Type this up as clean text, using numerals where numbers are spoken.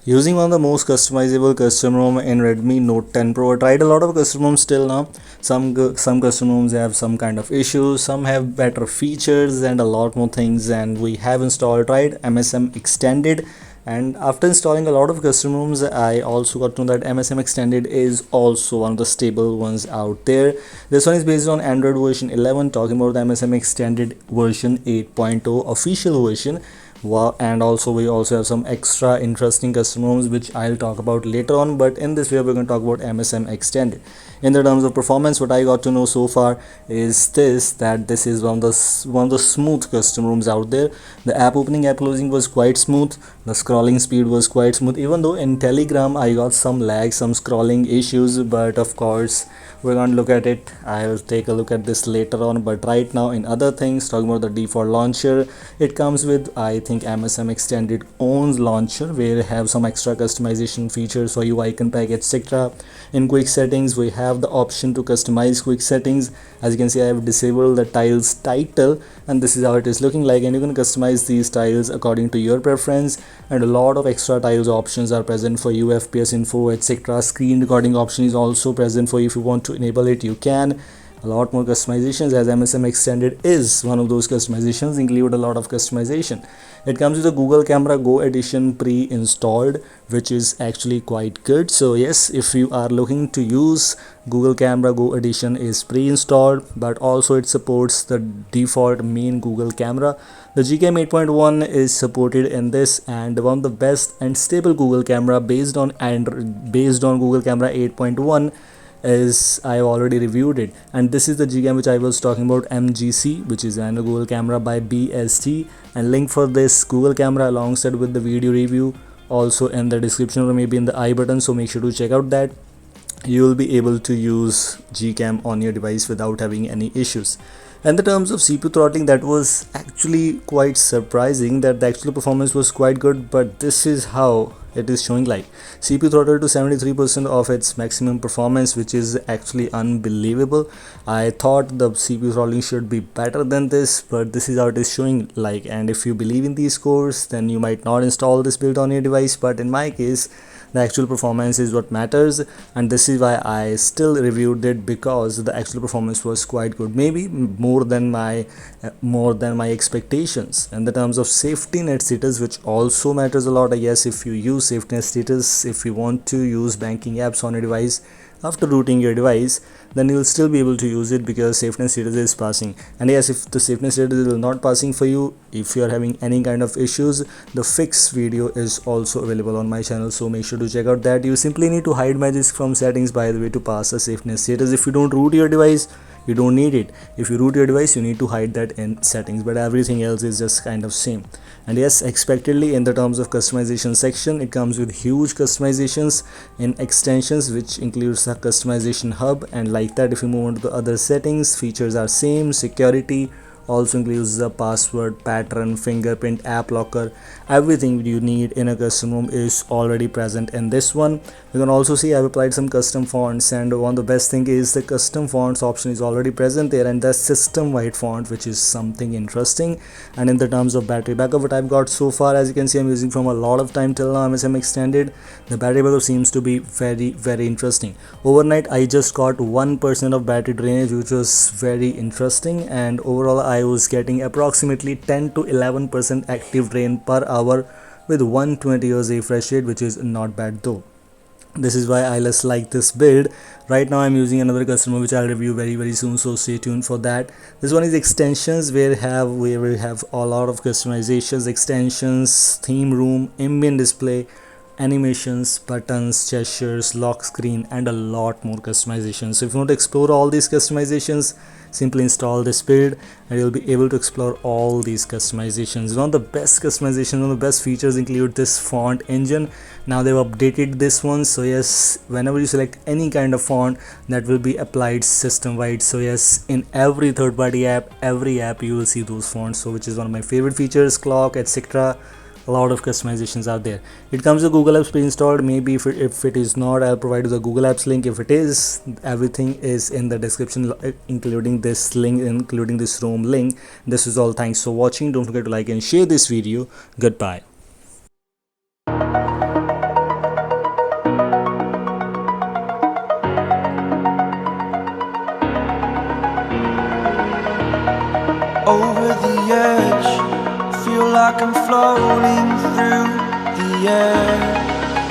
Using one of the most customizable custom ROM in Redmi Note 10 Pro. I tried a lot of custom ROMs till now. Some custom ROMs have some kind of issues, some have better features and a lot more things. And we have tried MSM Extended. And after installing a lot of custom ROMs, I also got to know that MSM Extended is also one of the stable ones out there. This one is based on Android version 11. Talking about the MSM Extended version 8.0 official version. Wow, and also we also have some extra interesting custom ROMs which I'll talk about later on, but in this video we're going to talk about MSM Extended. In the terms of performance, what I got to know so far is that this is one of the smooth custom ROMs out there. The app opening, app closing was quite smooth. The scrolling speed was quite smooth, even though in Telegram I got some lag, some scrolling issues, but of course we're going to look at it. I'll take a look at this later on, but right now in other things, talking about the default launcher, it comes with, I think, MSM Extended owns launcher where you have some extra customization features for you, icon pack, etc. In quick settings we have the option to customize quick settings. As you can see, I have disabled the tiles title, and this is how it is looking like, and you can customize these tiles according to your preference. And a lot of extra tiles options are present for you, FPS info, etc. Screen recording option is also present for you. If you want to enable it, you can. A lot more customizations, as MSM Extended is one of those customizations, include a lot of customization. It comes with a Google Camera Go edition pre-installed, which is actually quite good. So yes, if you are looking to use Google Camera Go edition, is pre-installed, but also it supports the default main Google camera. The GCam 8.1 is supported in this, and one of the best and stable Google camera based on Google Camera 8.1 is I've already reviewed it, and this is the GCam which I was talking about, MGC, which is an Google camera by BST, and link for this Google camera alongside with the video review also in the description or maybe in the I button, so make sure to check out that. You will be able to use GCam on your device without having any issues. And the terms of CPU throttling, that was actually quite surprising that the actual performance was quite good, but this is how it is showing like CPU throttle to 73% of its maximum performance, which is actually unbelievable. I thought the CPU throttling should be better than this, but this is how it is showing like. And if you believe in these scores, then you might not install this build on your device, but in my case the actual performance is what matters, and this is why I still reviewed it, because the actual performance was quite good, maybe more than my expectations. And the terms of safety net status, which also matters a lot, I guess. If you use safety net status, if you want to use banking apps on your device after rooting your device, then you will still be able to use it because safety net status is passing. And yes, if the safety net status is not passing for you, if you are having any kind of issues, the fix video is also available on my channel, so make sure to check out that. You simply need to hide Magisk from settings, by the way, to pass a safety net status. If you don't root your device, you don't need it. If you root your device, you need to hide that in settings, but everything else is just kind of same. And yes, expectedly, in the terms of customization section, it comes with huge customizations in extensions, which includes the customization hub, and like that, if you move on to the other settings, features are same. Security also includes the password, pattern, fingerprint, app locker. Everything you need in a custom ROM is already present in this one. You can also see I've applied some custom fonts, and one of the best thing is the custom fonts option is already present there, and the system wide font, which is something interesting. And in the terms of battery backup, what I've got so far, as you can see, I'm using from a lot of time till now, MSM Extended. The battery backup seems to be very interesting. Overnight I just got 1% of battery drainage, which was very interesting, and overall I was getting approximately 10 to 11% active drain per hour with 120 Hz refresh rate, which is not bad though. This is why I just like this build. Right now I'm using another customer which I'll review very soon, so stay tuned for that. This one is extensions, where we will have a lot of customizations, extensions, theme room, ambient display, animations, buttons, gestures, lock screen, and a lot more customizations. So if you want to explore all these customizations, simply install this build and you'll be able to explore all these customizations. One of the best customizations, one of the best features include this font engine. Now they've updated this one, so yes, whenever you select any kind of font, that will be applied system wide. So yes, in every third-party app, every app, you will see those fonts, so which is one of my favorite features. Clock, etc. A lot of customizations are there. It comes with Google Apps pre-installed. Maybe if it is not, I'll provide you the Google Apps link. If it is, everything is in the description, including this link, including this ROM link. This is all. Thanks for watching. Don't forget to like and share this video. Goodbye. over the edge. Feel like I'm floating through the air.